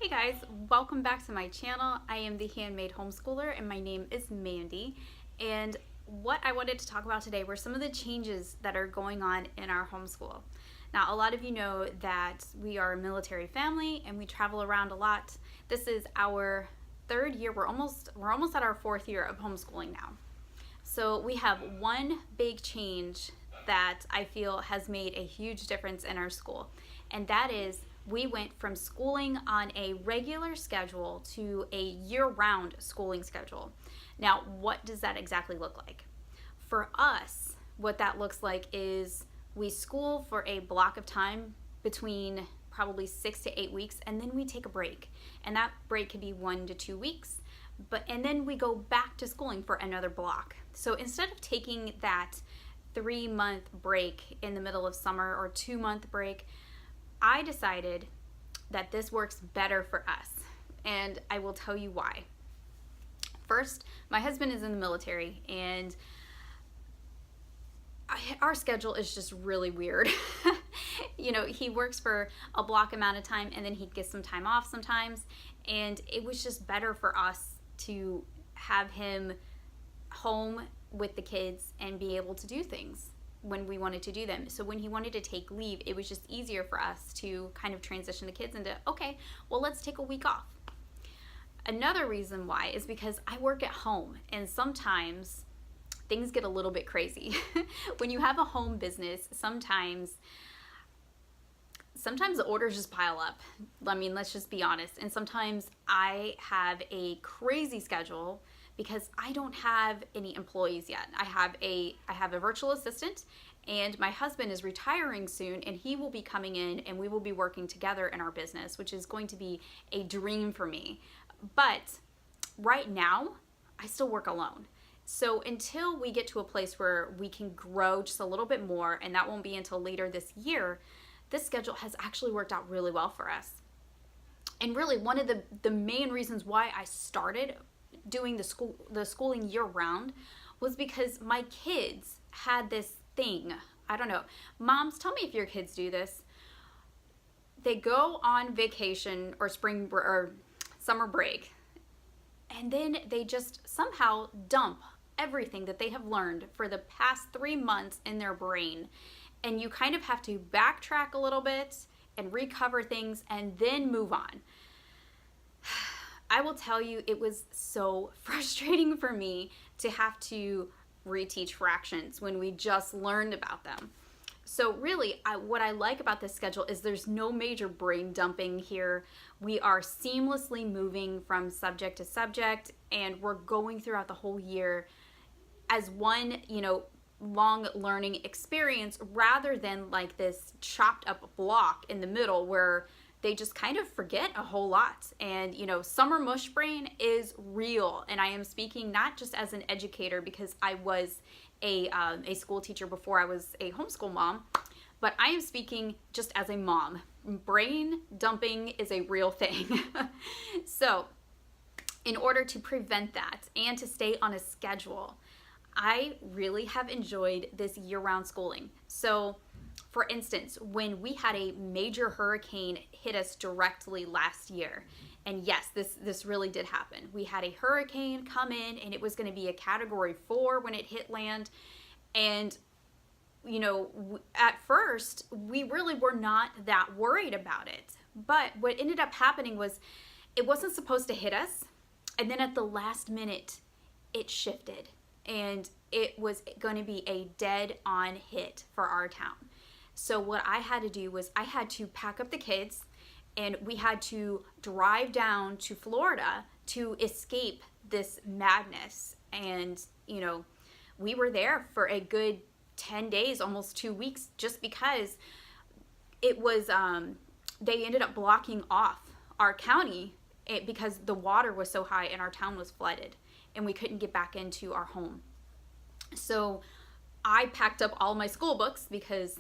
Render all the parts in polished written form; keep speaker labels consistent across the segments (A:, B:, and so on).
A: Hey guys, welcome back to my channel. I am the Handmade Homeschooler and my name is Mandy. And what I wanted to talk about today were some of the changes that are going on in our homeschool. Now, a lot of you know that we are a military family and we travel around a lot. This is our third year. We're almost at our fourth year of homeschooling now. So we have one big change that I feel has made a huge difference in our school, and that is we went from schooling on a regular schedule to a year-round schooling schedule. Now, what does that exactly look like? For us, what that looks like is we school for a block of time between probably 6 to 8 weeks, and then we take a break. And that break could be 1 to 2 weeks, and then we go back to schooling for another block. So instead of taking that 3-month break in the middle of summer or 2-month break, I decided that this works better for us, and I will tell you why. First, my husband is in the military, and our schedule is just really weird. You know, he works for a block amount of time, and then he gets some time off sometimes, and it was just better for us to have him home with the kids and be able to do things when we wanted to do them. So when he wanted to take leave, it was just easier for us to kind of transition the kids into, okay, well, let's take a week off. Another reason why is because I work at home, and sometimes things get a little bit crazy. When you have a home business, sometimes the orders just pile up. I mean, let's just be honest. And sometimes I have a crazy schedule because I don't have any employees yet. I have a virtual assistant, and my husband is retiring soon, and he will be coming in and we will be working together in our business, which is going to be a dream for me. But right now, I still work alone. So until we get to a place where we can grow just a little bit more, and that won't be until later this year, this schedule has actually worked out really well for us. And really, one of the main reasons why I started doing the schooling year-round was because my kids had this thing. I don't know. Moms, tell me if your kids do this. They go on vacation or or summer break, and then they just somehow dump everything that they have learned for the past 3 months in their brain. And you kind of have to backtrack a little bit and recover things and then move on. I will tell you, it was so frustrating for me to have to reteach fractions when we just learned about them. So really, what I like about this schedule is there's no major brain dumping here. We are seamlessly moving from subject to subject, and we're going throughout the whole year as one, long learning experience, rather than like this chopped up block in the middle where they just kind of forget a whole lot. And summer mush brain is real, and I am speaking not just as an educator, because I was a school teacher before I was a homeschool mom, but I am speaking just as a mom. Brain dumping is a real thing. So in order to prevent that and to stay on a schedule, I really have enjoyed this year-round schooling. So for instance, when we had a major hurricane hit us directly last year, and yes, this really did happen. We had a hurricane come in, and it was going to be a Category 4 when it hit land. And, at first, we really were not that worried about it. But what ended up happening was it wasn't supposed to hit us. And then at the last minute, it shifted. And it was going to be a dead-on hit for our town. So what I had to do was I had to pack up the kids, and we had to drive down to Florida to escape this madness. And, we were there for a good 10 days, almost 2 weeks, just because it was, they ended up blocking off our county because the water was so high and our town was flooded, and we couldn't get back into our home. So I packed up all my school books because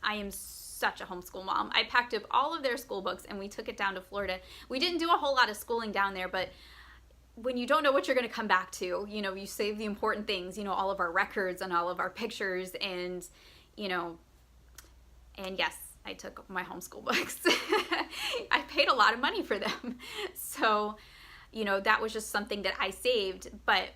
A: I am such a homeschool mom. I packed up all of their school books and we took it down to Florida. We didn't do a whole lot of schooling down there, but when you don't know what you're going to come back to, you save the important things, all of our records and all of our pictures, and, and yes, I took my homeschool books. I paid a lot of money for them. So, you know, that was just something that I saved. But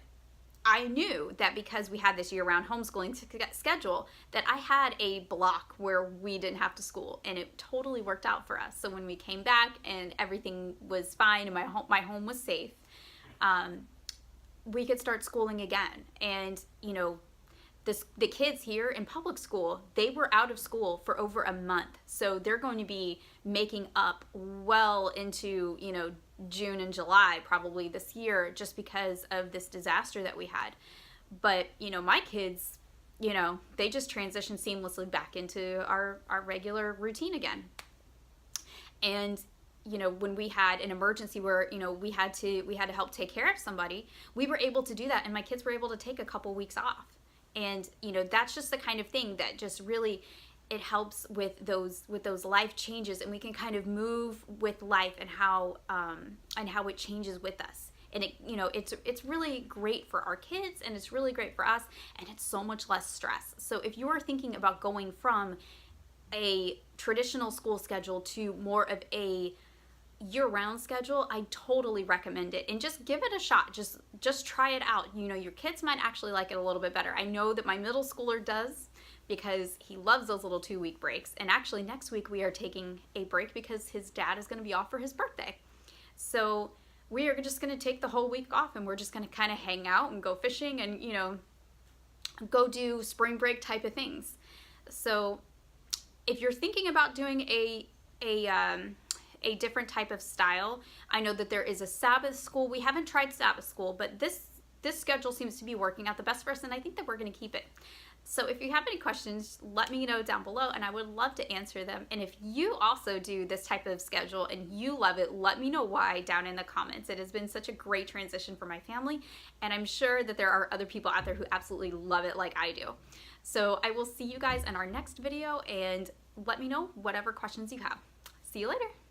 A: I knew that because we had this year-round homeschooling schedule, that I had a block where we didn't have to school, and it totally worked out for us. So when we came back and everything was fine and my home was safe, we could start schooling again. And, you know, the kids here in public school, they were out of school for over a month. So they're going to be making up well into, you know, June and July probably this year, just because of this disaster that we had. But, you know, my kids, you know, they just transitioned seamlessly back into our regular routine again. And, you know, when we had an emergency where, you know, we had to help take care of somebody, we were able to do that, and my kids were able to take a couple weeks off. And, you know, that's just the kind of thing that just really, it helps with those life changes, and we can kind of move with life and how it changes with us. And it, you know, it's really great for our kids, and it's really great for us, and it's so much less stress. So if you are thinking about going from a traditional school schedule to more of a year-round schedule, I totally recommend it, and just give it a shot. Just try it out. You know, your kids might actually like it a little bit better. I know that my middle schooler does, because he loves those little 2-week breaks. And actually next week we are taking a break because his dad is going to be off for his birthday. So we are just going to take the whole week off, and we're just going to kind of hang out and go fishing and, you know, go do spring break type of things. So if you're thinking about doing a different type of style, I know that there is a Sabbath school. We haven't tried Sabbath school, but this schedule seems to be working out the best for us, and I think that we're going to keep it. So if you have any questions, let me know down below, and I would love to answer them. And if you also do this type of schedule and you love it, let me know why down in the comments. It has been such a great transition for my family, and I'm sure that there are other people out there who absolutely love it like I do. So I will see you guys in our next video, and let me know whatever questions you have. See you later.